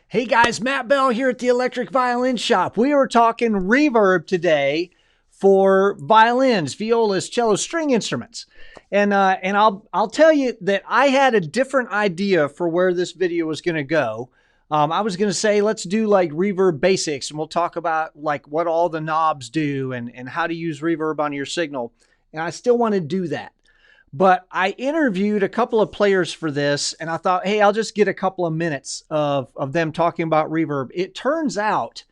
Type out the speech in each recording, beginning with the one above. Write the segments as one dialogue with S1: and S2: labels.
S1: Hey guys, Matt Bell here at the Electric Violin Shop. We are talking reverb today for violins, violas, cello, string instruments. And I'll tell you that I had a different idea for where this video was going to go. I was going to say, let's do like reverb basics, and we'll talk about like what all the knobs do and how to use reverb on your signal. And I still want to do that. But I interviewed a couple of players for this, and I thought, hey, I'll just get a couple of minutes of them talking about reverb. It turns out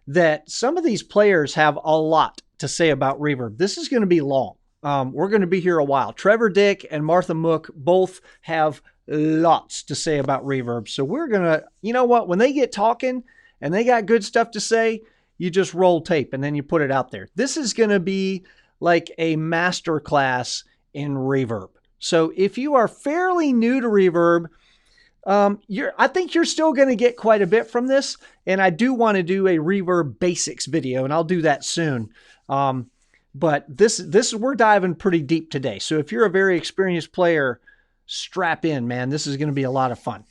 S1: that some of these players have a lot to say about reverb. This is going to be long. We're going to be here a while. Trevor Dick and Martha Mooke both have lots to say about reverb. So we're going to, you know what, when they get talking and they got good stuff to say, you just roll tape and then you put it out there. This is going to be like a master class in reverb. So if you are fairly new to reverb, I think you're still going to get quite a bit from this. And I do want to do a reverb basics video, and I'll do that soon. But we're diving pretty deep today. So if you're a very experienced player, strap in, man. This is going to be a lot of fun.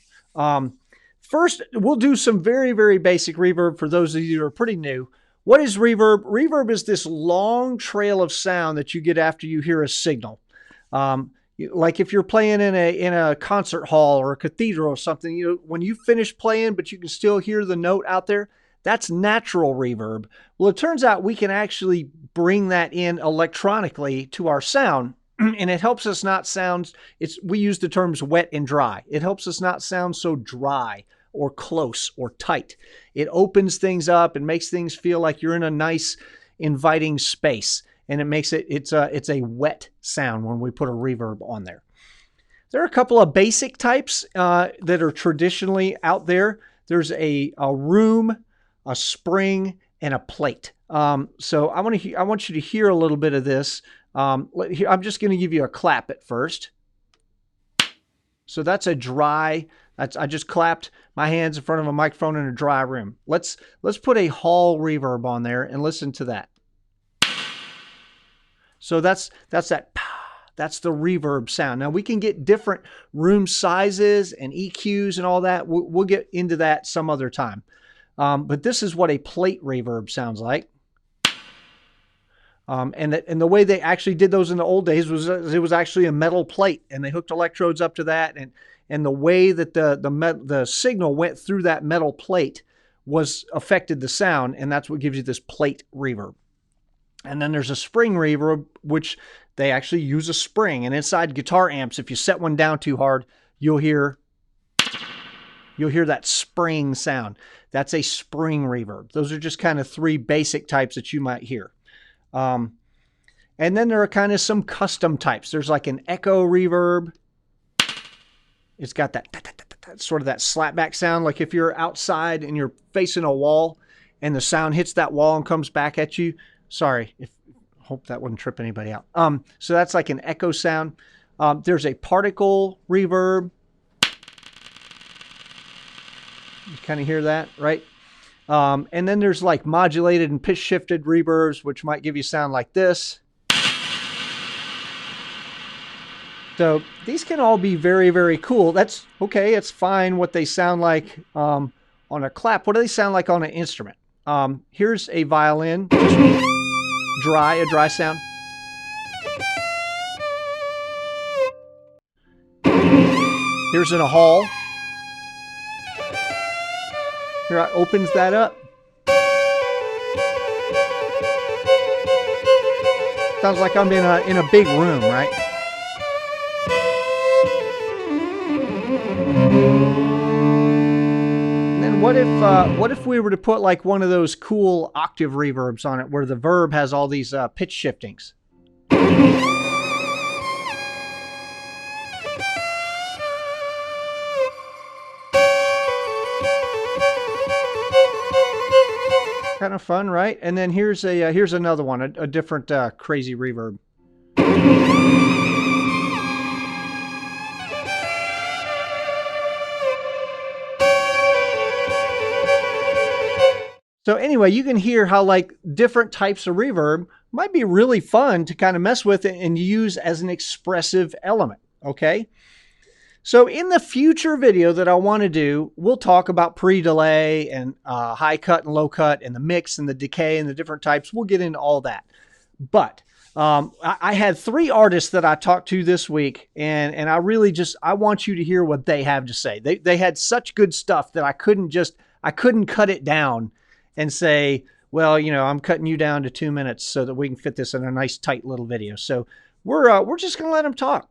S1: First, we'll do some very, very basic reverb for those of you who are pretty new. What is reverb? Reverb is this long trail of sound that you get after you hear a signal. Like if you're playing in a concert hall or a cathedral or something, you know, when you finish playing, but you can still hear the note out there, that's natural reverb. Well, it turns out we can actually bring that in electronically to our sound, and it helps us not sound, we use the terms wet and dry. It helps us not sound so dry or close or tight. It opens things up and makes things feel like you're in a nice, inviting space. And it makes it's a wet sound when we put a reverb on there. There are a couple of basic types that are traditionally out there. There's a room, a spring, and a plate. So I want you to hear a little bit of this. I'm just going to give you a clap at first. So that's a dry. I just clapped my hands in front of a microphone in a dry room. Let's put a hall reverb on there and listen to that. So that's the reverb sound. Now we can get different room sizes and EQs and all that. We'll get into that some other time. But this is what a plate reverb sounds like. And the way they actually did those in the old days was it was actually a metal plate, and they hooked electrodes up to that, and the way that the signal went through that metal plate affected the sound, and that's what gives you this plate reverb. And then there's a spring reverb, which they actually use a spring. And inside guitar amps, if you set one down too hard, you'll hear that spring sound. That's a spring reverb. Those are just kind of three basic types that you might hear. And then there are kind of some custom types. There's like an echo reverb. It's got that sort of that slapback sound. Like if you're outside and you're facing a wall and the sound hits that wall and comes back at you. Sorry, hope that wouldn't trip anybody out. So that's like an echo sound. There's a particle reverb. You kind of hear that, right? And then there's like modulated and pitch shifted reverbs, which might give you sound like this. So these can all be very, very cool. That's okay. It's fine what they sound like on a clap. What do they sound like on an instrument? Here's a violin. A dry sound. Here's in a hall. Here it opens that up. Sounds like I'm in a big room, right? What if we were to put like one of those cool octave reverbs on it where the verb has all these pitch shiftings? Kind of fun, right? And then here's another one, a different crazy reverb. So anyway, you can hear how like different types of reverb might be really fun to kind of mess with and use as an expressive element, okay? So in the future video that I want to do, we'll talk about pre-delay and high cut and low cut and the mix and the decay and the different types. We'll get into all that. But I had 3 artists that I talked to this week, and I really I want you to hear what they have to say. They had such good stuff that I couldn't cut it down and say, well, I'm cutting you down to 2 minutes so that we can fit this in a nice tight little video. So we're just gonna let them talk.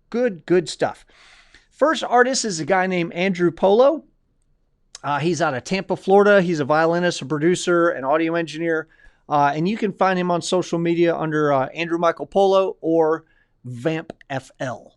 S1: Good stuff. First artist is a guy named Andrew Polo. He's out of Tampa, Florida. He's a violinist, a producer, an audio engineer. And you can find him on social media under Andrew Michael Polo or Vamp FL.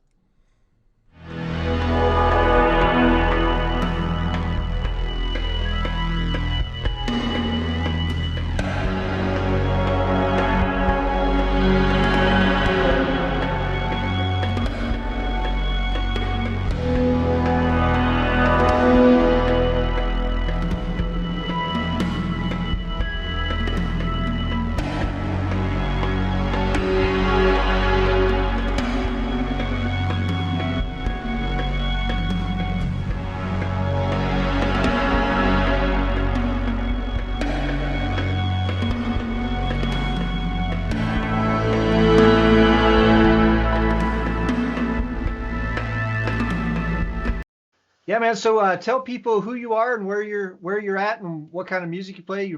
S1: Yeah, man. So tell people who you are and where you're at and what kind of music you play.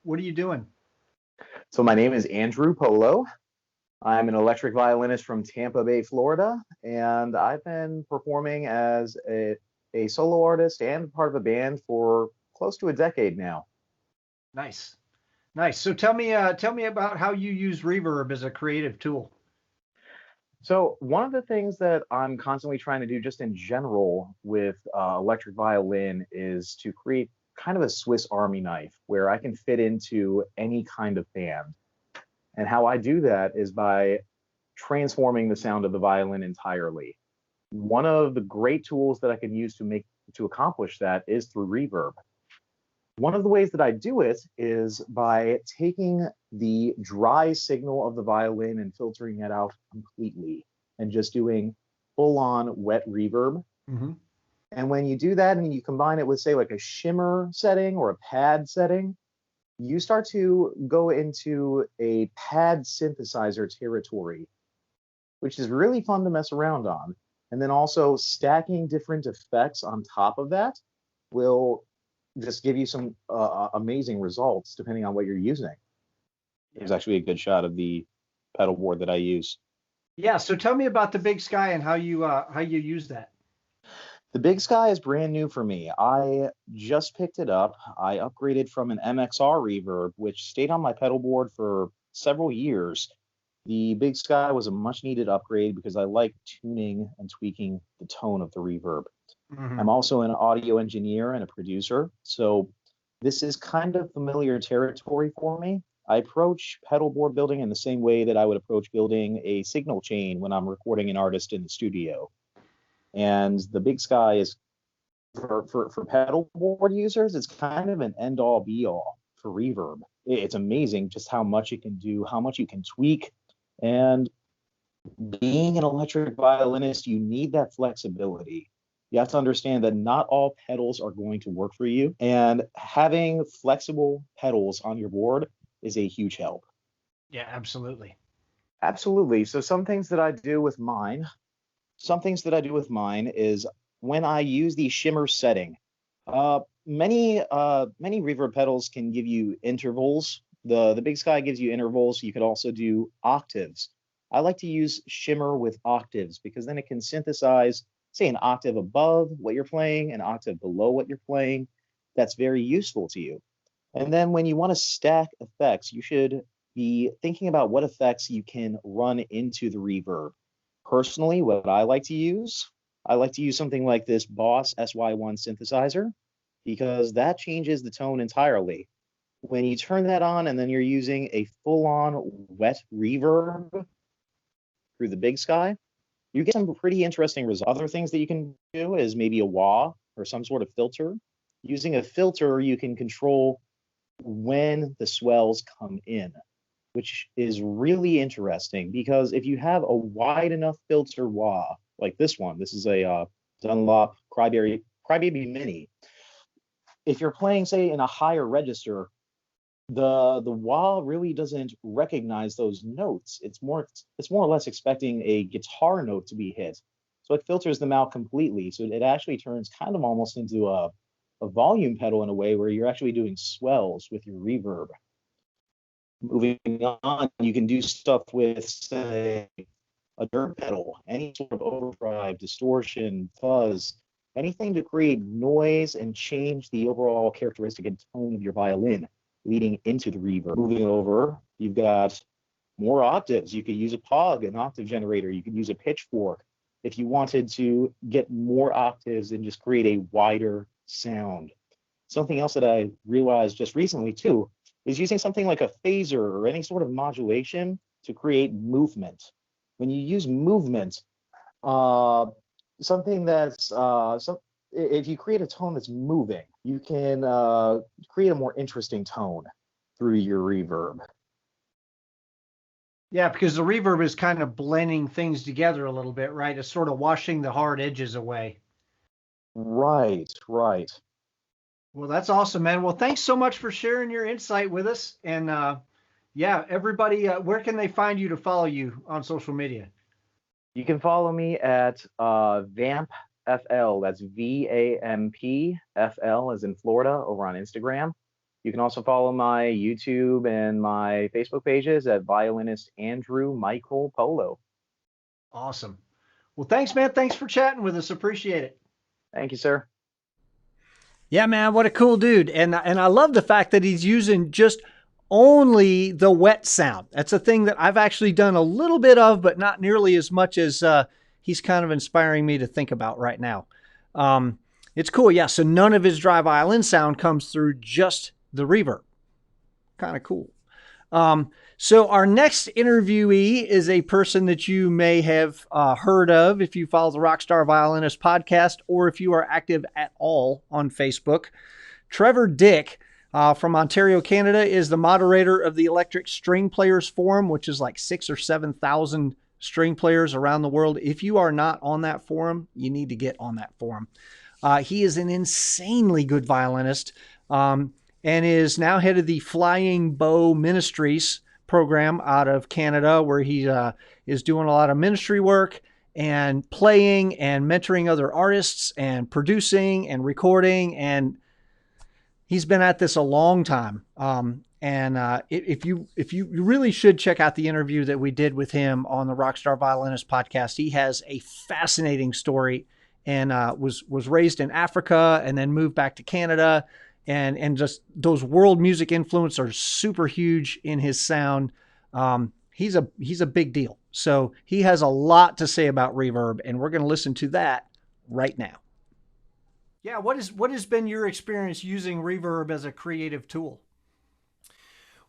S1: What are you doing?
S2: So my name is Andrew Polo. I'm an electric violinist from Tampa Bay, Florida, and I've been performing as a solo artist and part of a band for close to a decade now.
S1: Nice, nice. So tell me about how you use Reverb as a creative tool.
S2: So one of the things that I'm constantly trying to do just in general with electric violin is to create kind of a Swiss Army knife where I can fit into any kind of band. And how I do that is by transforming the sound of the violin entirely. One of the great tools that I can use to accomplish that is through reverb. One of the ways that I do it is by taking the dry signal of the violin and filtering it out completely and just doing full on wet reverb.
S1: Mm-hmm.
S2: And when you do that and you combine it with, say, like a shimmer setting or a pad setting, you start to go into a pad synthesizer territory, which is really fun to mess around on. And then also stacking different effects on top of that will just give you some amazing results depending on what you're using. There's actually a good shot of the pedal board that I use.
S1: Yeah. So tell me about the Big Sky and how you use that.
S2: The Big Sky is brand new for me. I just picked it up. I upgraded from an MXR reverb, which stayed on my pedal board for several years. The Big Sky was a much needed upgrade because I like tuning and tweaking the tone of the reverb.
S1: Mm-hmm.
S2: I'm also an audio engineer and a producer, so this is kind of familiar territory for me. I approach pedal board building in the same way that I would approach building a signal chain when I'm recording an artist in the studio. And the Big Sky is for pedal board users, it's kind of an end all be all for reverb. It's amazing just how much it can do, how much you can tweak. And being an electric violinist, you need that flexibility. You have to understand that not all pedals are going to work for you. And having flexible pedals on your board is a huge help.
S1: Yeah, absolutely.
S2: Absolutely. So some things that I do with mine is when I use the shimmer setting. Many reverb pedals can give you intervals. The Big Sky gives you intervals. You could also do octaves. I like to use shimmer with octaves because then it can synthesize, say, an octave above what you're playing, an octave below what you're playing. That's very useful to you. And then when you want to stack effects, you should be thinking about what effects you can run into the reverb. Personally, what I like to use something like this Boss SY1 synthesizer because that changes the tone entirely. When you turn that on and then you're using a full-on wet reverb through the Big Sky, you get some pretty interesting results. Other things that you can do is maybe a wah or some sort of filter. Using a filter, you can control when the swells come in, which is really interesting because if you have a wide enough filter wah, like this one, this is a Dunlop, Crybaby Mini. If you're playing, say, in a higher register, the wah really doesn't recognize those notes. It's more or less expecting a guitar note to be hit. So it filters them out completely. So it actually turns kind of almost into a volume pedal in a way where you're actually doing swells with your reverb. Moving on, you can do stuff with, say, a dirt pedal, any sort of overdrive, distortion, fuzz, anything to create noise and change the overall characteristic and tone of your violin leading into the reverb. Moving over, you've got more octaves. You could use a POG, an octave generator. You could use a pitchfork if you wanted to get more octaves and just create a wider sound. Something else that I realized just recently too is using something like a phaser or any sort of modulation to create movement. When you use movement, uh, something that's if you create a tone that's moving, you can create a more interesting tone through your reverb.
S1: Yeah, because the reverb is kind of blending things together a little bit, right? It's sort of washing the hard edges away.
S2: Right, right.
S1: Well, that's awesome, man. Well, thanks so much for sharing your insight with us. And yeah, everybody, where can they find you to follow you on social media?
S2: You can follow me at Vamp FL. That's VAMP FL, as in Florida, over on Instagram. You can also follow my YouTube and my Facebook pages at violinist Andrew Michael Polo.
S1: Awesome. Well, thanks, man. Thanks for chatting with us. Appreciate it.
S2: Thank you, sir.
S1: Yeah, man, what a cool dude. And I love the fact that he's using just only the wet sound. That's a thing that I've actually done a little bit of, but not nearly as much as he's kind of inspiring me to think about right now. It's cool. Yeah, so none of his dry violin sound comes through, just the reverb. Kind of cool. So our next interviewee is a person that you may have heard of if you follow the Rockstar Violinist podcast, or if you are active at all on Facebook. Trevor Dick from Ontario, Canada, is the moderator of the Electric String Players Forum, which is like 6,000 or 7,000 string players around the world. If you are not on that forum, you need to get on that forum. He is an insanely good violinist. And is now head of the Flying Bow Ministries program out of Canada, where he is doing a lot of ministry work and playing and mentoring other artists and producing and recording. And he's been at this a long time. If you really should check out the interview that we did with him on the Rockstar Violinist podcast. He has a fascinating story, and was raised in Africa and then moved back to Canada. And just those world music influences are super huge in his sound. He's a big deal. So he has a lot to say about reverb, and we're going to listen to that right now. Yeah, what has been your experience using reverb as a creative tool?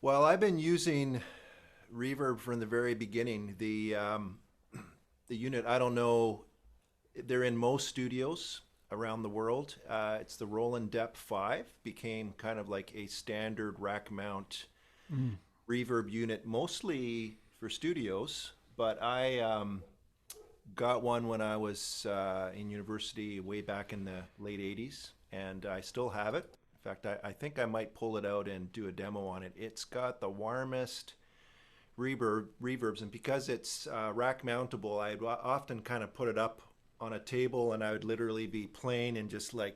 S3: Well, I've been using reverb from the very beginning. The unit, I don't know, they're in most studios around the world. It's the Roland Dep 5, became kind of like a standard rack mount reverb unit, mostly for studios. But I got one when I was in university way back in the late 80s, and I still have it. In fact, I think I might pull it out and do a demo on it. It's got the warmest reverbs, and because it's rack mountable, I'd often kind of put it up on a table, and I would literally be playing and just like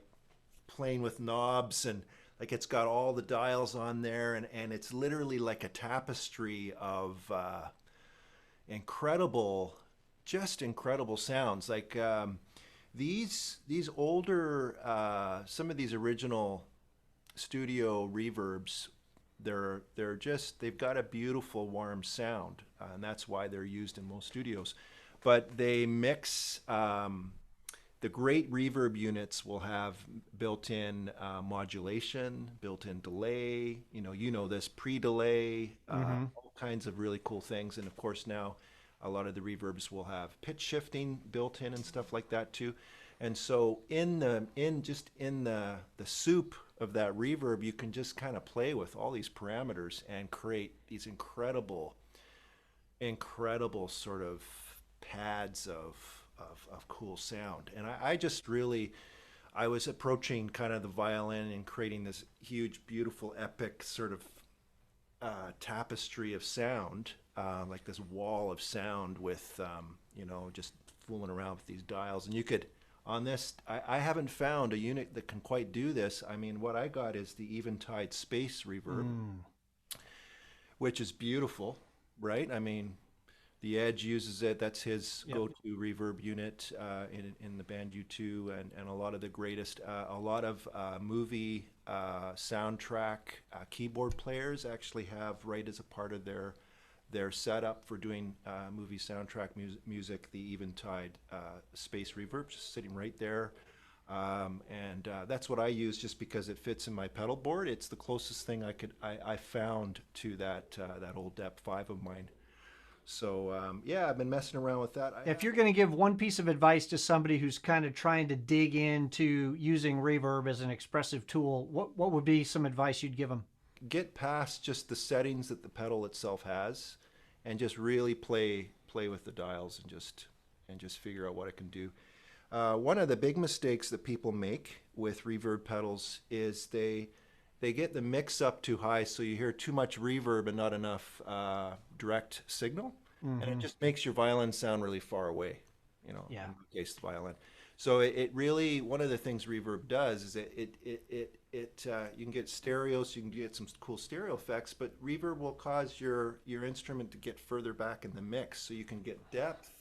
S3: playing with knobs, and like it's got all the dials on there, and it's literally like a tapestry of incredible sounds. Like these older some of these original studio reverbs, they've got a beautiful warm sound, and that's why they're used in most studios. But they mix, the great reverb units will have built-in modulation, built-in delay, you know this, pre-delay, all kinds of really cool things. And of course now a lot of the reverbs will have pitch shifting built in and stuff like that too. And so in the soup of that reverb, you can just kind of play with all these parameters and create these incredible sort of pads of cool sound. And I just really, I was approaching kind of the violin and creating this huge, beautiful, epic sort of tapestry of sound, like this wall of sound with, just fooling around with these dials. And you could, on this, I haven't found a unit that can quite do this. I mean, what I got is the Eventide Space Reverb, which is beautiful, right? I mean, the Edge uses it. That's his go-to reverb unit in the band U2, and a lot of the greatest, a lot of movie soundtrack keyboard players actually have, right as a part of their setup for doing movie soundtrack music, the Eventide Space Reverb, just sitting right there. And that's what I use just because it fits in my pedal board. It's the closest thing I found to that old Dep 5 of mine. So, I've been messing around with that.
S1: If you're going to give one piece of advice to somebody who's kind of trying to dig into using reverb as an expressive tool, what would be some advice you'd give them?
S3: Get past just the settings that the pedal itself has and just really play with the dials and just figure out what it can do. One of the big mistakes that people make with reverb pedals is they get the mix up too high, so you hear too much reverb and not enough direct signal, and it just makes your violin sound really far away, in the case of the violin. So it really, one of the things reverb does is you can get stereo, so you can get some cool stereo effects, but reverb will cause your instrument to get further back in the mix, so you can get depth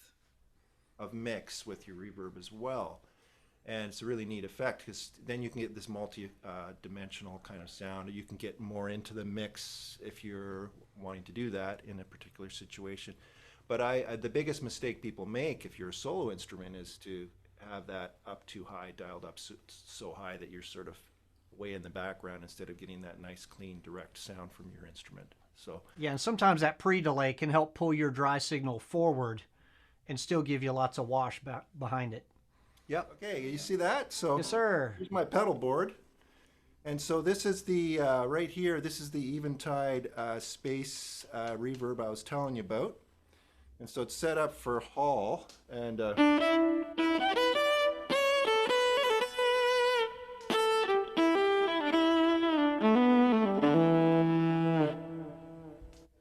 S3: of mix with your reverb as well. And it's a really neat effect because then you can get this multi-dimensional kind of sound. You can get more into the mix if you're wanting to do that in a particular situation. But the biggest mistake people make if you're a solo instrument is to have that up too high, dialed up so high that you're sort of way in the background instead of getting that nice, clean, direct sound from your instrument. So
S1: yeah, and sometimes that pre-delay can help pull your dry signal forward and still give you lots of wash behind it.
S3: Yep. Okay, you see that? So
S1: yes, sir.
S3: Here's my pedal board. And so this is the, right here, this is the Eventide Space Reverb I was telling you about. And so it's set up for Hall. And I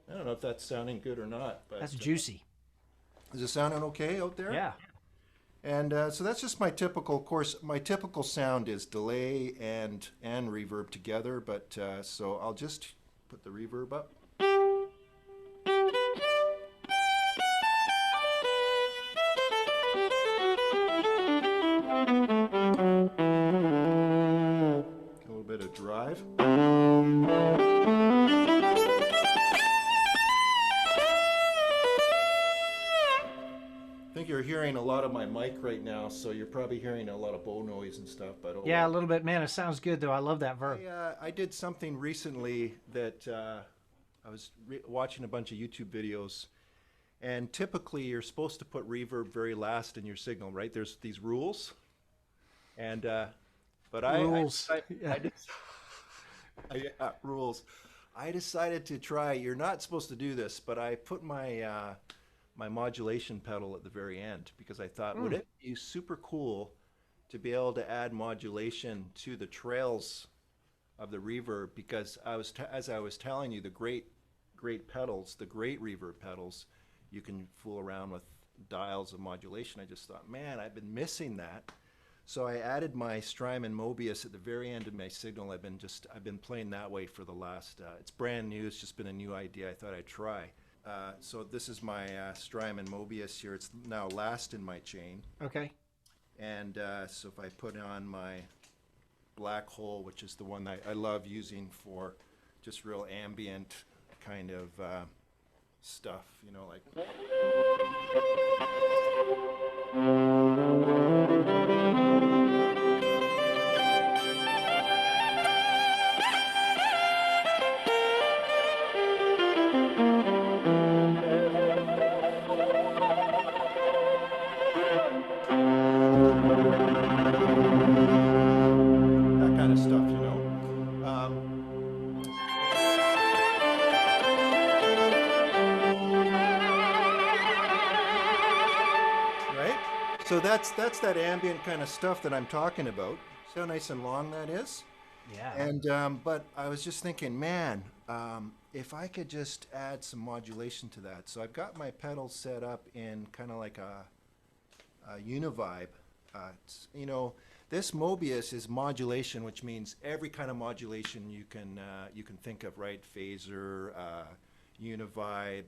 S3: don't know if that's sounding good or not. But
S1: that's juicy.
S3: Is it sounding okay out there?
S1: Yeah.
S3: And so that's just my typical, of course, my typical sound is delay and reverb together, but so I'll just put the reverb up. A little bit of drive. I think you're hearing a lot of my mic right now, so you're probably hearing a lot of bow noise and stuff. But
S1: yeah, a little bit. Man, it sounds good though. I love that verb.
S3: I did something recently that I was watching a bunch of YouTube videos, and typically you're supposed to put reverb very last in your signal, right? There's these rules, and but
S1: rules.
S3: Rules. I decided to try. You're not supposed to do this, but I put my my modulation pedal at the very end because I thought, would it be super cool to be able to add modulation to the trails of the reverb? Because as I was telling you, the great pedals, the great reverb pedals, you can fool around with dials of modulation. I just thought, man, I've been missing that. So I added my Strymon Mobius at the very end of my signal. I've been playing that way for the last. It's brand new. It's just been a new idea. I thought I'd try. So this is my Strymon Mobius here. It's now last in my chain.
S1: Okay.
S3: And so if I put on my Black Hole, which is the one that I love using for just real ambient kind of stuff, like. That kind of stuff, So that's that ambient kind of stuff that I'm talking about. See how nice and long that is?
S1: Yeah.
S3: And but I was just thinking, man, if I could just add some modulation to that. So I've got my pedals set up in kind of like a univibe. You know, this Mobius is modulation, which means every kind of modulation you can think of, right? Phaser, univibe,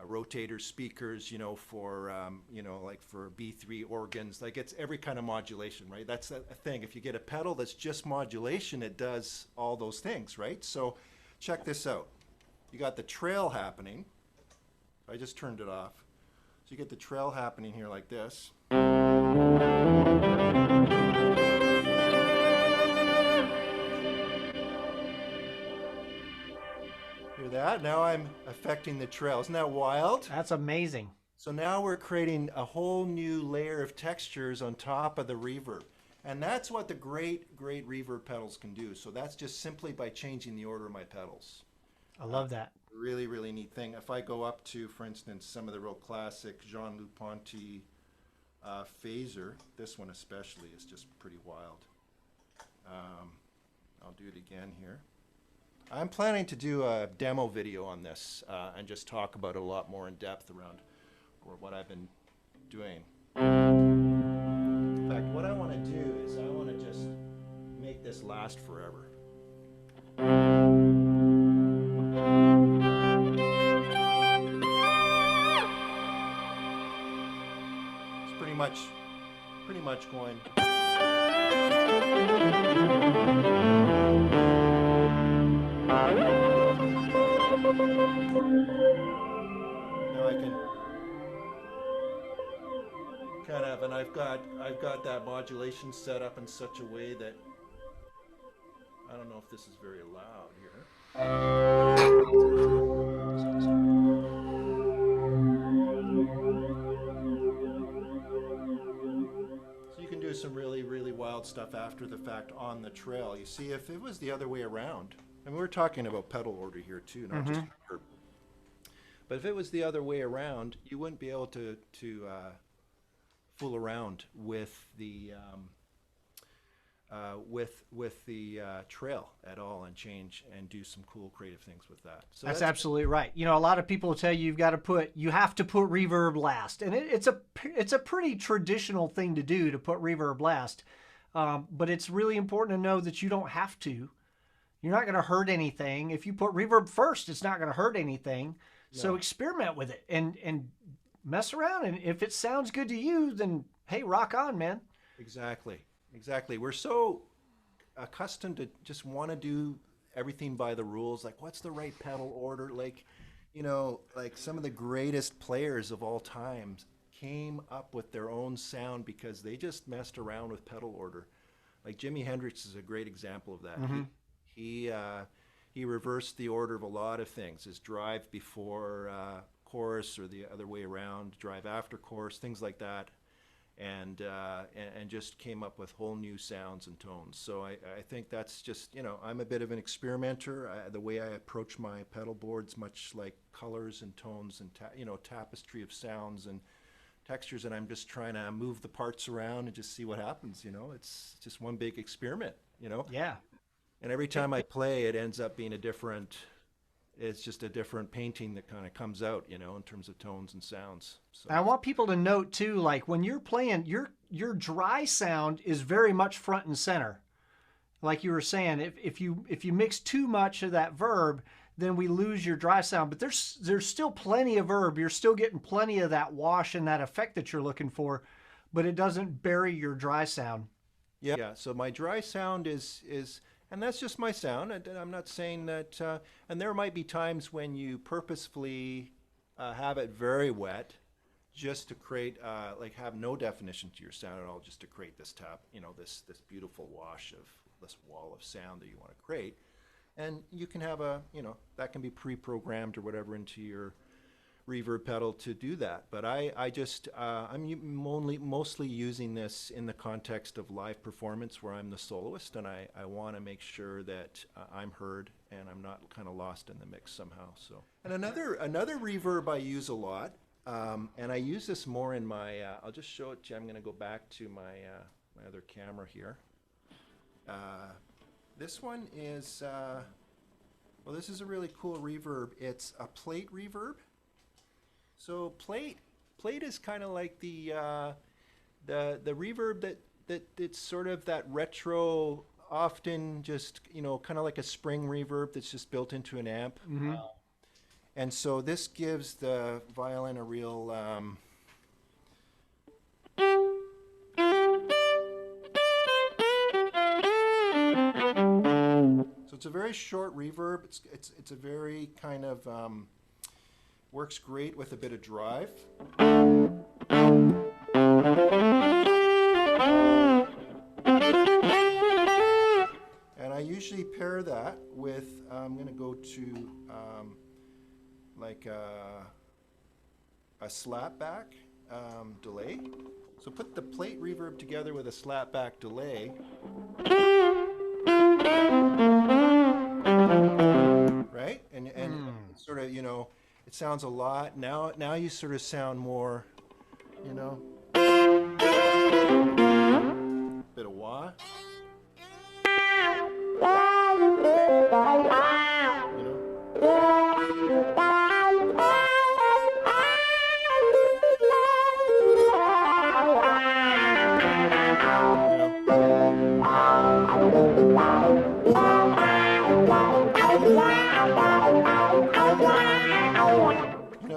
S3: rotator speakers, you know, for you know, like for B3 organs, like it's every kind of modulation, right? That's a thing. If you get a pedal that's just modulation, it does all those things, right? So check this out. You got the trail happening. I just turned it off. So you get the trail happening here like this. Hear that? Now I'm affecting the trail. Isn't that wild?
S1: That's amazing.
S3: So now we're creating a whole new layer of textures on top of the reverb. And that's what the great reverb pedals can do. So that's just simply by changing the order of my pedals.
S1: I love that.
S3: Really, really neat thing. If I go up to, for instance, some of the real classic Jean-Luc Ponty phaser, this one especially is just pretty wild. I'll do it again here. I'm planning to do a demo video on this and just talk about it a lot more in depth around what I've been doing. In fact, what I want to do is I want to just make this last forever. It's pretty much going. Now I can kind of, and I've got that modulation set up in such a way that I don't know if this is very loud here. So you can do some really, really wild stuff after the fact on the trail. You see, if it was the other way around, and we're talking about pedal order here too, not just reverb. But if it was the other way around, you wouldn't be able to fool around with the trail at all and change and do some cool creative things with that. So
S1: that's absolutely right. You know, a lot of people will tell you you have to put reverb last, and it's a pretty traditional thing to do, to put reverb last. But it's really important to know that you don't have to. You're not going to hurt anything. If you put reverb first, it's not going to hurt anything. So experiment with it and mess around. And if it sounds good to you, then hey, rock on, man.
S3: Exactly. We're so accustomed to just want to do everything by the rules. Like, what's the right pedal order? Like, you know, like some of the greatest players of all time came up with their own sound because they just messed around with pedal order. Like Jimi Hendrix is a great example of that. He reversed the order of a lot of things. His drive before chorus, or the other way around, drive after chorus, things like that, and just came up with whole new sounds and tones. So I think that's just, you know, I'm a bit of an experimenter. The way I approach my pedal boards, much like colors and tones and tapestry of sounds and textures, and I'm just trying to move the parts around and just see what happens. You know, it's just one big experiment. You know.
S1: Yeah.
S3: And every time I play, it ends up being it's just a different painting that kind of comes out, you know, in terms of tones and sounds. So.
S1: I want people to note too, like when you're playing, your dry sound is very much front and center. Like you were saying, if you mix too much of that verb, then we lose your dry sound. But there's still plenty of verb. You're still getting plenty of that wash and that effect that you're looking for, but it doesn't bury your dry sound.
S3: Yeah. So my dry sound is. And that's just my sound. I'm not saying that, and there might be times when you purposefully have it very wet, just to create, like have no definition to your sound at all, just to create this this beautiful wash of this wall of sound that you want to create. And you can have that can be pre-programmed or whatever into your reverb pedal to do that. But I'm mostly using this in the context of live performance where I'm the soloist, and I want to make sure that I'm heard and I'm not kind of lost in the mix somehow. So, and another reverb I use a lot And I use this more in my, I'll just show it to you. I'm going to go back to my, my other camera here. This one is, well, this is a really cool reverb. It's a plate reverb. So plate is kind of like the reverb that it's sort of that retro, often just, you know, kind of like a spring reverb that's just built into an amp.
S1: Mm-hmm.
S3: And so this gives the violin a real, so it's a very short reverb. It's a very kind of, works great with a bit of drive. And I usually pair that with, I'm going to go to like a slapback delay. So put the plate reverb together with a slapback delay. Right? And sort of, you know, it sounds a lot. Now you sort of sound more, you know, bit of wah.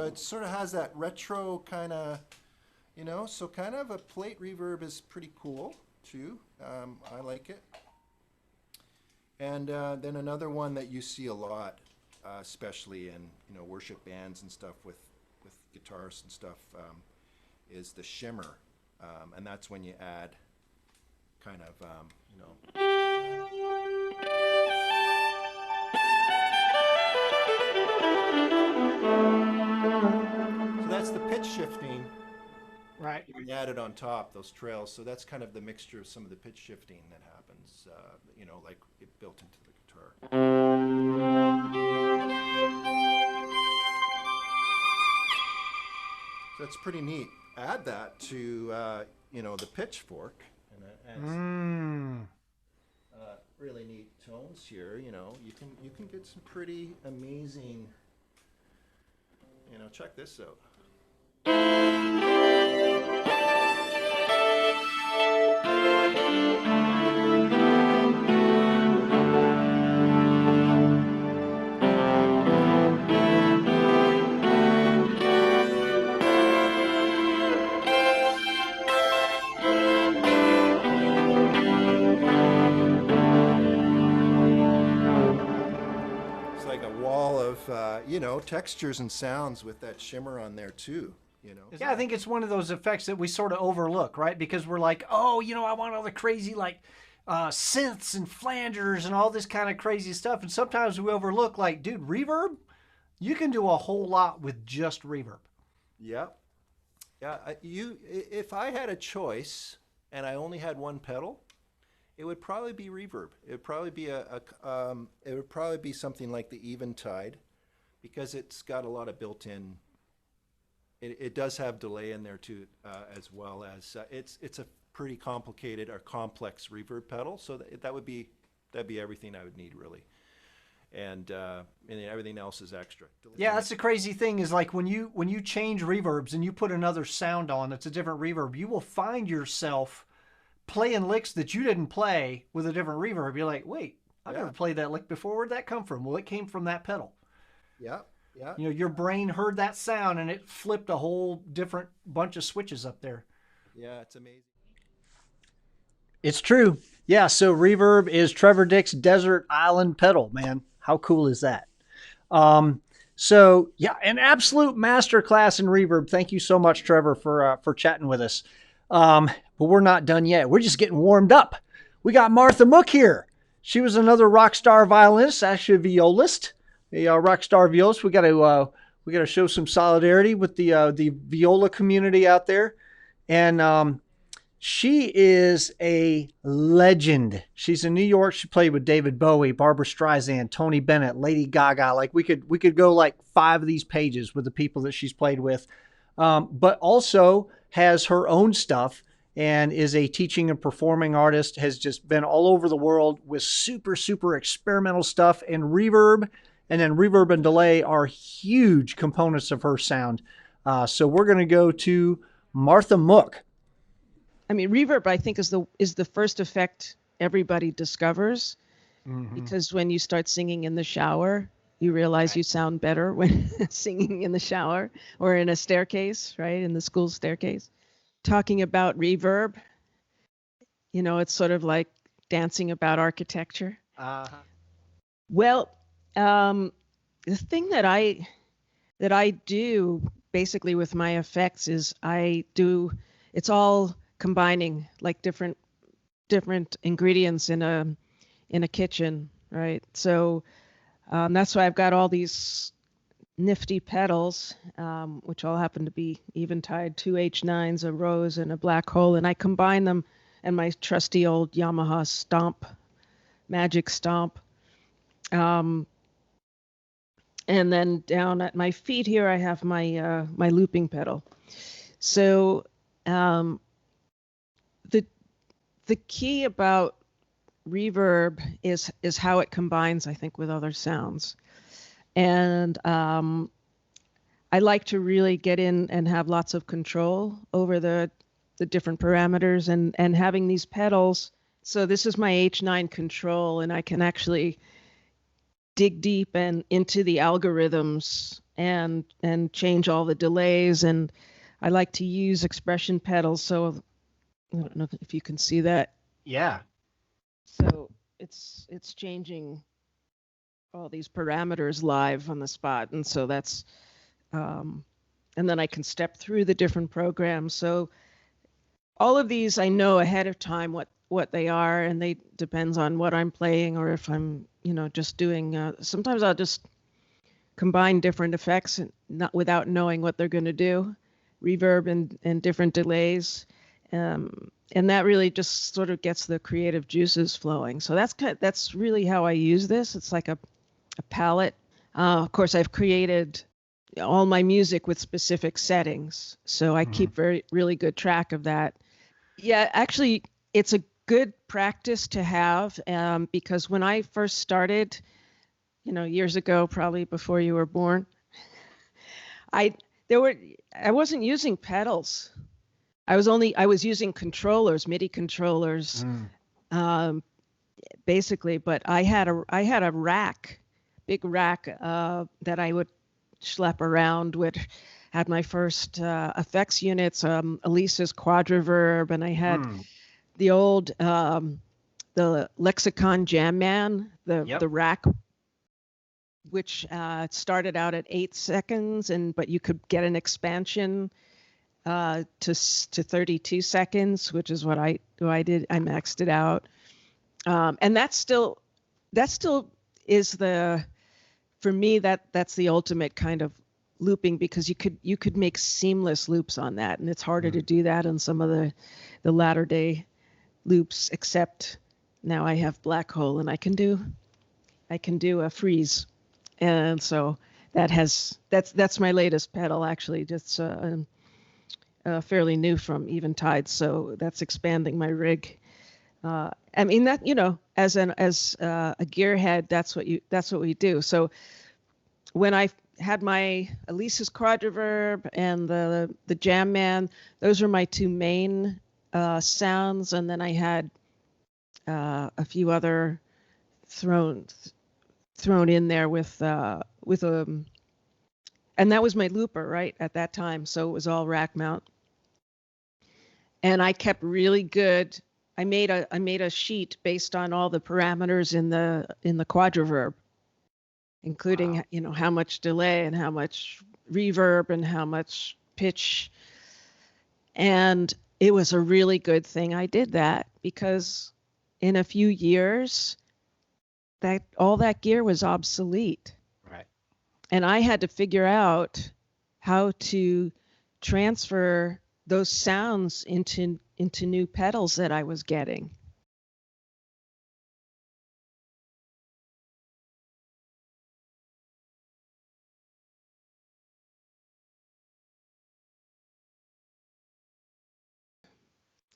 S3: It sort of has that retro kind of, you know, so kind of a plate reverb is pretty cool too. I like it. And then another one that you see a lot, especially in, you know, worship bands and stuff with guitars and stuff, is the shimmer. And that's when you add kind of, you know. So that's the pitch shifting.
S1: Right.
S3: You add it on top, those trails. So that's kind of the mixture of some of the pitch shifting that happens, you know, like it built into the guitar. So that's pretty neat. Add that to, you know, the pitchfork, and it adds really neat tones here. You know, you can get some pretty amazing. You know, check this out. You know, textures and sounds with that shimmer on there too, you know.
S1: Yeah, I think it's one of those effects that we sort of overlook, right? Because we're like, oh, you know, I want all the crazy like synths and flangers and all this kind of crazy stuff. And sometimes we overlook like, dude, reverb, you can do a whole lot with just reverb.
S3: Yeah. Yeah, if I had a choice and I only had one pedal, it would probably be reverb. It would probably be it would probably be something like the Eventide, because it's got a lot of built-in. It does have delay in there too, as well as it's a pretty complicated or complex reverb pedal. So that'd be everything I would need really, and everything else is extra.
S1: Yeah, that's the crazy thing is like when you change reverbs and you put another sound on that's a different reverb, you will find yourself playing licks that you didn't play with a different reverb. You're like, wait, I never played that lick before. Where'd that come from? Well, it came from that pedal.
S3: Yeah, yeah.
S1: You know, your brain heard that sound and it flipped a whole different bunch of switches up there.
S3: Yeah, it's amazing.
S1: It's true. Yeah, so reverb is Trevor Dick's Desert Island pedal, man. How cool is that? So yeah, an absolute masterclass in reverb. Thank you so much, Trevor, for chatting with us. But we're not done yet. We're just getting warmed up. We got Martha Mooke here. She was another rock star violinist, actually a violist, a rock star violist. We got to show some solidarity with the viola community out there, and she is a legend. She's in New York. She played with David Bowie, Barbra Streisand, Tony Bennett, Lady Gaga. Like we could go like 5 of these pages with the people that she's played with. but also has her own stuff and is a teaching and performing artist, has just been all over the world with super, super experimental stuff. And reverb, and then reverb and delay are huge components of her sound. So we're going to go to Martha Mooke.
S4: I mean, reverb, I think, is the first effect everybody discovers, because when you start singing in the shower, you realize you sound better when singing in the shower or in a staircase, right? In the school staircase. Talking about reverb, it's sort of like dancing about architecture. Well, the thing that I do basically with my effects is it's all combining like different ingredients in a kitchen, right? So that's why I've got all these nifty pedals, which all happen to be eventide, 2 H9s, a rose, and a black hole, and I combine them and my trusty old Yamaha Stomp, Magic Stomp. And then down at my feet here, I have my my looping pedal. So the key about reverb is how it combines, I think, with other sounds. And I like to really get in and have lots of control over the different parameters and having these pedals. So this is my H9 control, and I can actually dig deep and into the algorithms and change all the delays. And I like to use expression pedals. So I don't know if you can see that.
S1: Yeah.
S4: So it's changing all these parameters live on the spot. And so that's, and then I can step through the different programs. So all of these, I know ahead of time what they are, and they depends on what I'm playing, or if I'm, just doing, sometimes I'll just combine different effects and not without knowing what they're going to do, reverb and different delays. And that really just sort of gets the creative juices flowing. So that's really how I use this. It's like a palette. Of course, I've created all my music with specific settings, so I keep really good track of that. Yeah, actually, it's a good practice to have, because when I first started, years ago, probably before you were born, I wasn't using pedals. I was using controllers, MIDI controllers, basically. But I had a rack, big rack, that I would schlep around. Had my first effects units, Elisa's Quadriverb, and I had the old the Lexicon Jam Man, the rack, which started out at 8 seconds, but you could get an expansion to 32 seconds, which is what I did. I maxed it out, and that still is for me that's the ultimate kind of looping, because you could make seamless loops on that, and it's harder to do that on some of the latter day loops. Except now I have black hole, and I can do a freeze, and so that's my latest pedal, actually. Just fairly new from Eventide, so that's expanding my rig. I mean, that, as a gearhead, that's what we do. So when I had my Elisa's Quadriverb and the Jam Man, those are my two main sounds, and then I had a few other thrown in there with and that was my looper right at that time, so it was all rack mount. And I kept really good. I made a sheet based on all the parameters in the Quadriverb, including how much delay and how much reverb and how much pitch. And it was a really good thing I did that, because in a few years that all that gear was obsolete.
S1: Right.
S4: And I had to figure out how to transfer those sounds into new pedals that I was getting.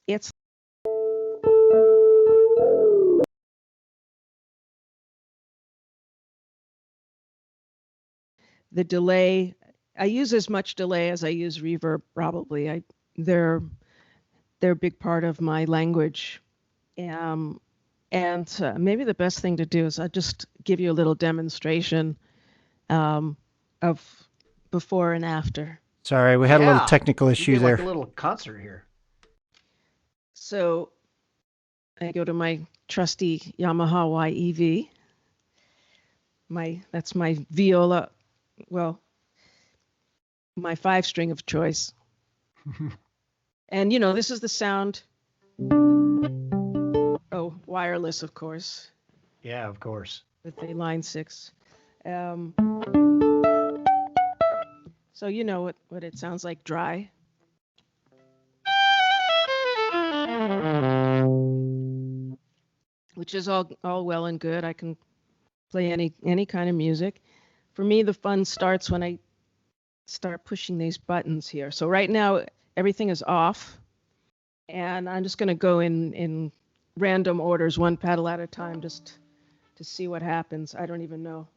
S4: it's the delay. I use as much delay as I use reverb. Probably, they're a big part of my language. And maybe the best thing to do is I'll just give you a little demonstration of before and after.
S1: Sorry, we had a little technical
S5: You
S1: issue
S5: did
S1: there.
S5: like a little concert here.
S4: So I go to my trusty Yamaha YEV. That's my viola, well, my 5-string of choice. And this is the sound. Oh, wireless, of course,
S5: Yeah, of course.
S4: with a line 6. So you know what it sounds like, dry. Which is all well and good. I can play any kind of music. For me, the fun starts when I start pushing these buttons here. So right now, everything is off. And I'm just going to go in random orders, one pedal at a time, just to see what happens. I don't even know.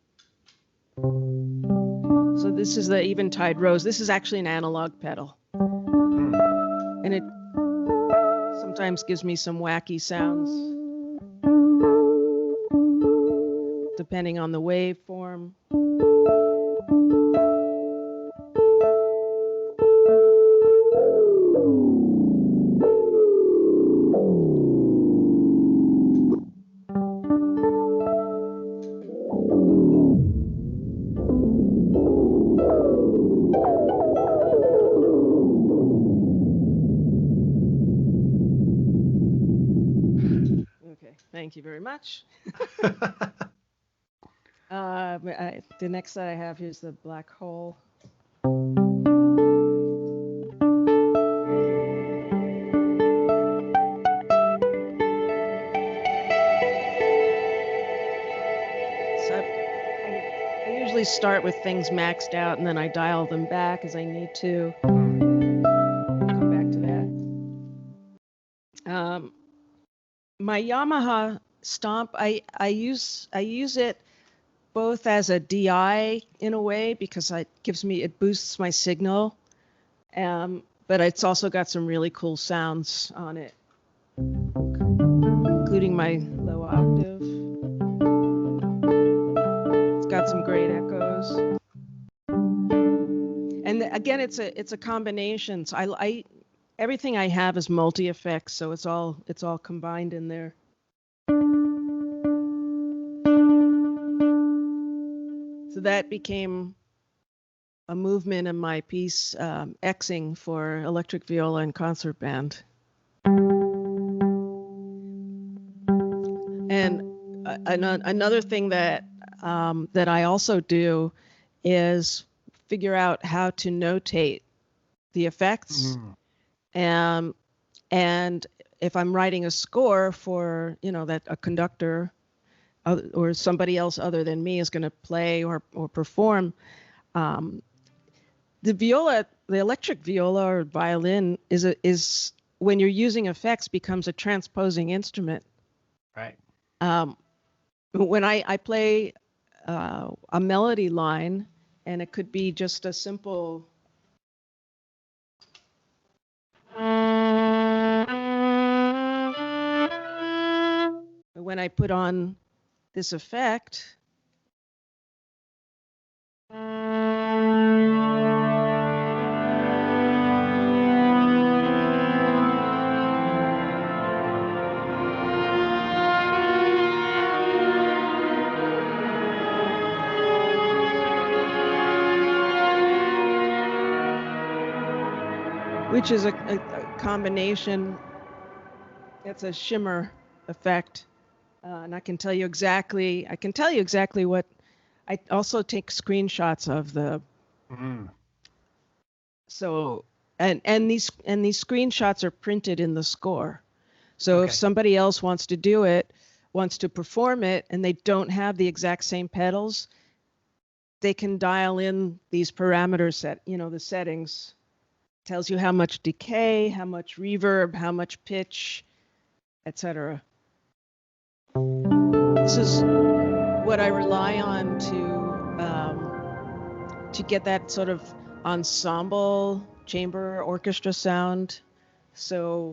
S4: So this is the Eventide Rose. This is actually an analog pedal. And it sometimes gives me some wacky sounds, depending on the waveform. Okay, thank you very much. The next that I have here is the Black Hole. So I usually start with things maxed out and then I dial them back as I need to. Come back to that. My Yamaha Stomp, I use it both as a DI in a way because it boosts my signal, but it's also got some really cool sounds on it, including my low octave. It's got some great echoes, and again, it's a combination. So everything I have is multi effects, so it's all combined in there. So that became a movement in my piece, Xing for electric viola and concert band. And another thing that I also do is figure out how to notate the effects. And if I'm writing a score for, that a conductor or somebody else other than me is going to play or perform, the electric viola or violin is when you're using effects becomes a transposing instrument.
S5: Right.
S4: When I play a melody line, and it could be just a simple. When I put on this effect, which is a combination. It's a shimmer effect, and I can tell you exactly what. I also take screenshots of the. So and these screenshots are printed in the score. So if somebody else wants to perform it, and they don't have the exact same pedals, they can dial in these parameter the settings tells you how much decay, how much reverb, how much pitch, etc. This is what I rely on to get that sort of ensemble chamber orchestra sound. So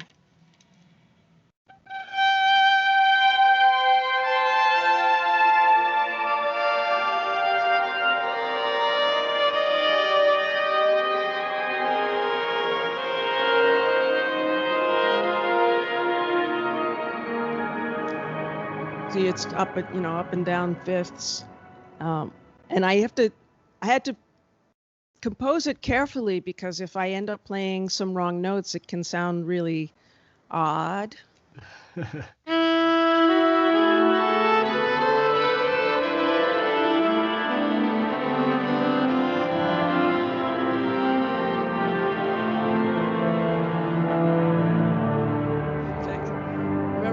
S4: see, it's up and down fifths, and I had to compose it carefully, because if I end up playing some wrong notes, it can sound really odd.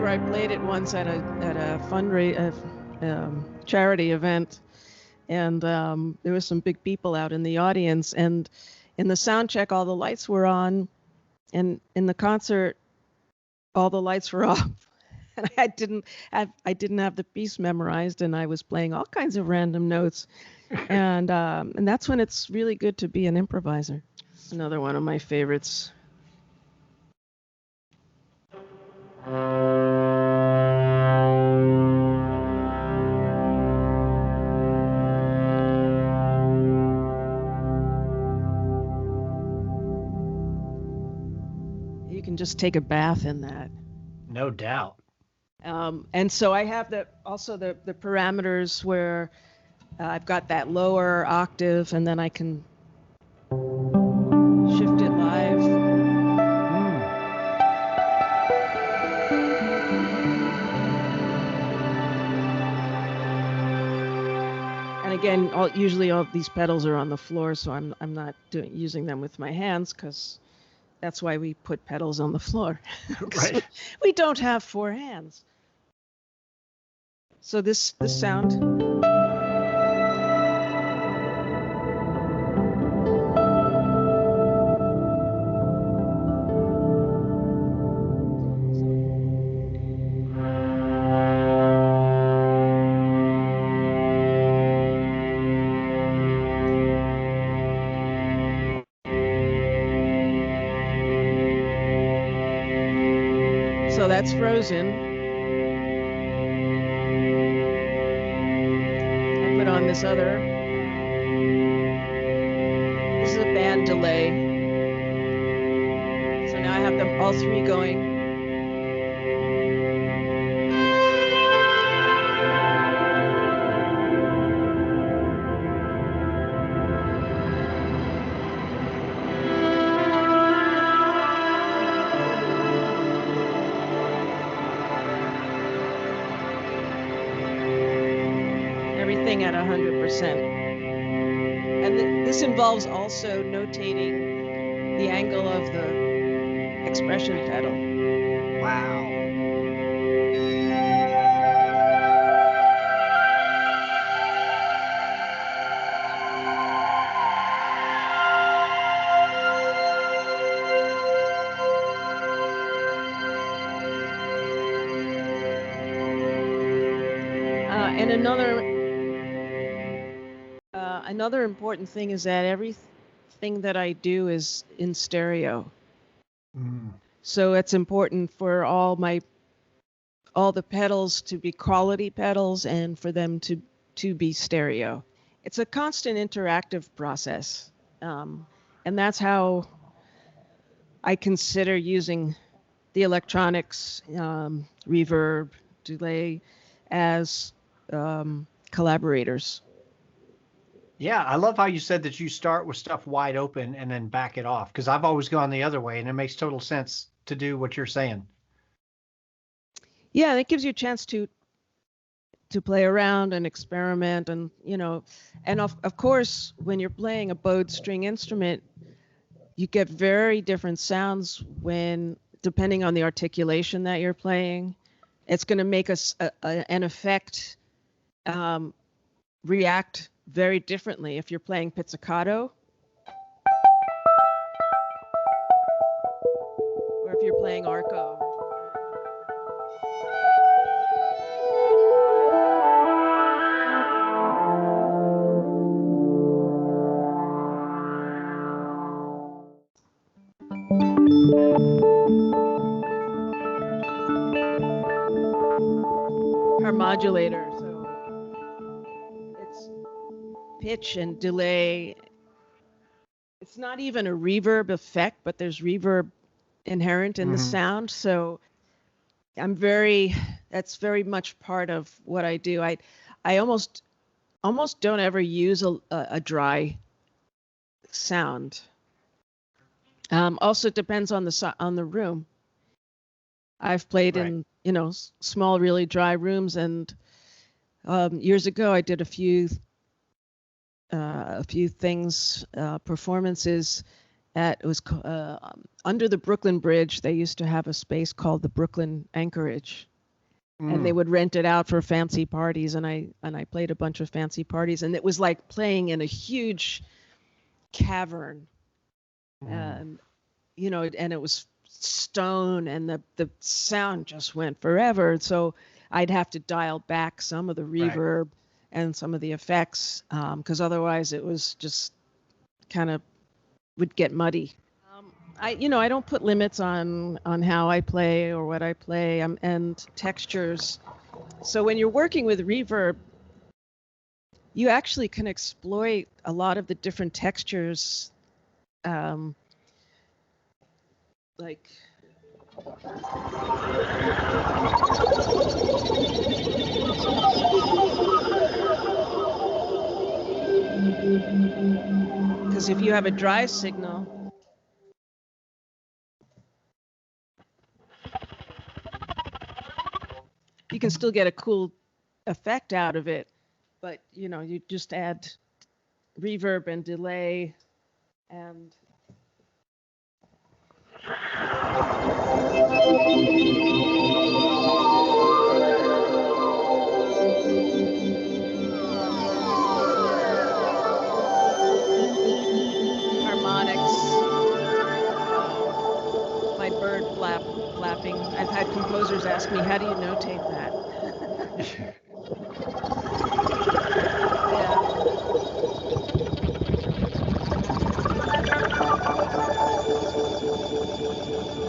S4: I played it once at a charity event, and there were some big people out in the audience, and in the sound check all the lights were on, and in the concert all the lights were off, and I didn't have the piece memorized, and I was playing all kinds of random notes, and that's when it's really good to be an improviser. Another one of my favorites. You can just take a bath in that.
S5: No doubt.
S4: And so I have the parameters where I've got that lower octave, and then I can shift it live. And again, usually all these pedals are on the floor, so I'm not using them with my hands, because that's why we put pedals on the floor.
S5: Right.
S4: We don't have 4 hands. So this sound. So that's frozen. I put on this other. This is a band delay. So now I have them all 3 going. Everything at 100%. And this involves also notating the angle of the expression pedal.
S5: Wow.
S4: And another important thing is that everything that I do is in stereo. So it's important for all the pedals to be quality pedals, and for them to be stereo. It's a constant interactive process, and that's how I consider using the electronics, reverb, delay, as collaborators.
S5: Yeah, I love how you said that you start with stuff wide open and then back it off, because I've always gone the other way, and it makes total sense to do what you're saying.
S4: Yeah, and it gives you a chance to play around and experiment, and and of course, when you're playing a bowed string instrument, you get very different sounds depending on the articulation that you're playing. It's going to make an effect react very differently if you're playing pizzicato. if you're playing arco. Our modulator, so it's pitch and delay. It's not even a reverb effect, but there's reverb inherent in the sound. So that's very much part of what I do. I almost don't ever use a dry sound. Also depends on the room. I've played in, small, really dry rooms, and years ago I did a few things, performances at, it was under the Brooklyn Bridge. They used to have a space called the Brooklyn Anchorage, and they would rent it out for fancy parties, and I played a bunch of fancy parties, and it was like playing in a huge cavern, and and it was stone, and the sound just went forever. So I'd have to dial back some of the reverb and some of the effects, because otherwise it was just kind of would get muddy. I don't put limits on how I play or what I play, and textures. So when you're working with reverb, you actually can exploit a lot of the different textures, like because if you have a dry signal, you can still get a cool effect out of it, but you just add reverb and delay and harmonics. My bird flapping. I've had composers ask me, how do you notate that?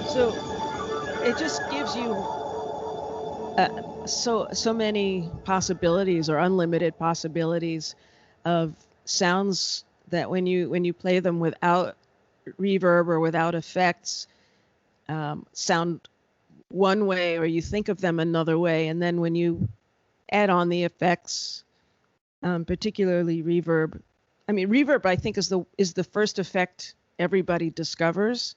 S4: So it just gives you so many possibilities, or unlimited possibilities, of sounds that when you play them without reverb or without effects, sound one way, or you think of them another way, and then when you add on the effects, particularly reverb. I mean, reverb I think is the first effect everybody discovers.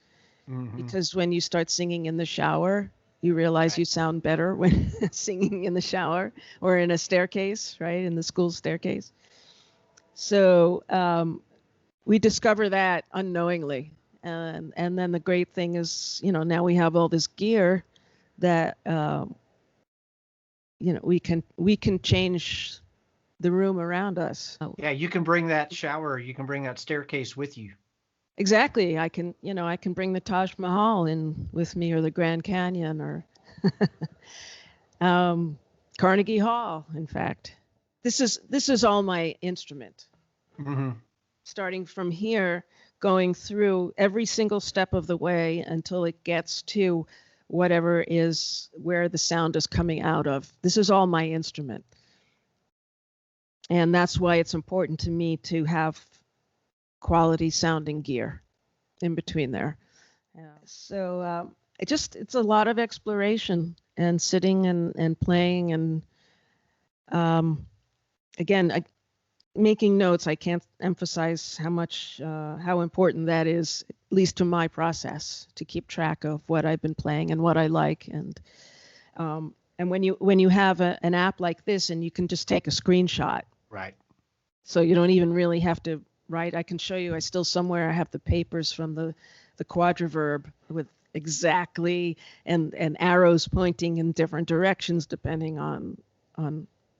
S4: Because when you start singing in the shower, you realize you sound better when singing in the shower or in a staircase, right? In the school staircase. So we discover that unknowingly. And then the great thing is, now we have all this gear that, we can change the room around us.
S5: Yeah, you can bring that shower, you can bring that staircase with you.
S4: Exactly. I can bring the Taj Mahal in with me, or the Grand Canyon, or Carnegie Hall. In fact, this is all my instrument. Starting from here, going through every single step of the way until it gets to whatever is where the sound is coming out of. This is all my instrument. And that's why it's important to me to have quality sounding gear in between there. So it's a lot of exploration and sitting and playing, and again, making notes. I can't emphasize how important that is, at least to my process, to keep track of what I've been playing and what I like. And when you have an app like this, and you can just take a screenshot,
S5: right? So
S4: you don't even really have to write. I can show you. I still somewhere I have the papers from the quadriverb with exactly and arrows pointing in different directions depending on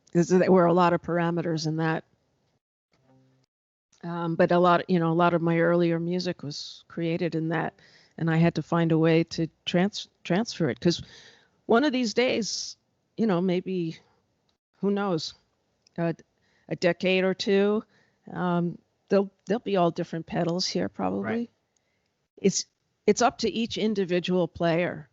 S4: because there were a lot of parameters in that. But a lot of my earlier music was created in that and I had to find a way to transfer it, because one of these days, maybe, who knows, a decade or two, they'll be all different pedals here probably.
S5: Right.
S4: It's up to each individual player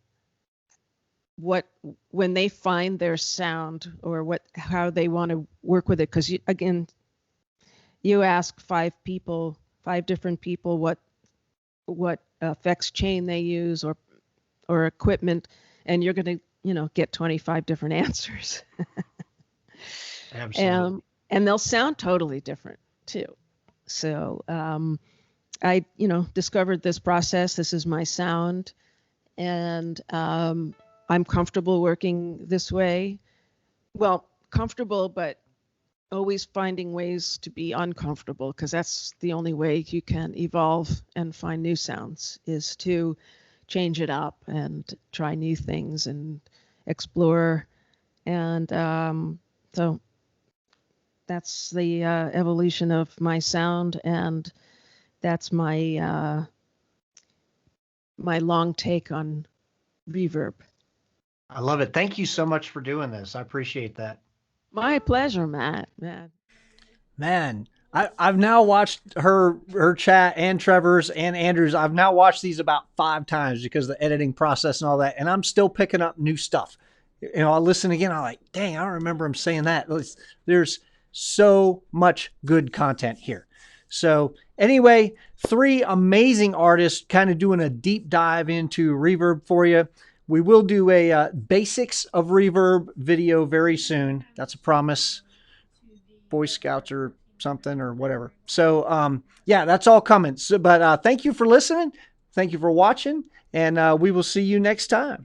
S4: when they find their sound, or how they want to work with it. Because again, you ask five different people what effects chain they use or equipment, and you're going to get 25 different answers.
S5: Absolutely.
S4: And they'll sound totally different too. So I discovered this process. This is my sound, and I'm comfortable working this way. Well, comfortable, but always finding ways to be uncomfortable, because that's the only way you can evolve and find new sounds, is to change it up and try new things and explore. And so that's the evolution of my sound, and that's my my long take on reverb.
S5: I love it. Thank you so much for doing this. I appreciate that.
S4: My pleasure, Matt.
S1: Man, I've now watched her chat and Trevor's and Andrew's. I've now watched these about 5 times because of the editing process and all that, and I'm still picking up new stuff. I listen again, I'm like, dang, I don't remember him saying that. There's so much good content here. So anyway, 3 amazing artists kind of doing a deep dive into reverb for you. We will do a basics of reverb video very soon. That's a promise. Boy Scouts or something or whatever. So yeah, that's all coming. So, but thank you for listening. Thank you for watching, and we will see you next time.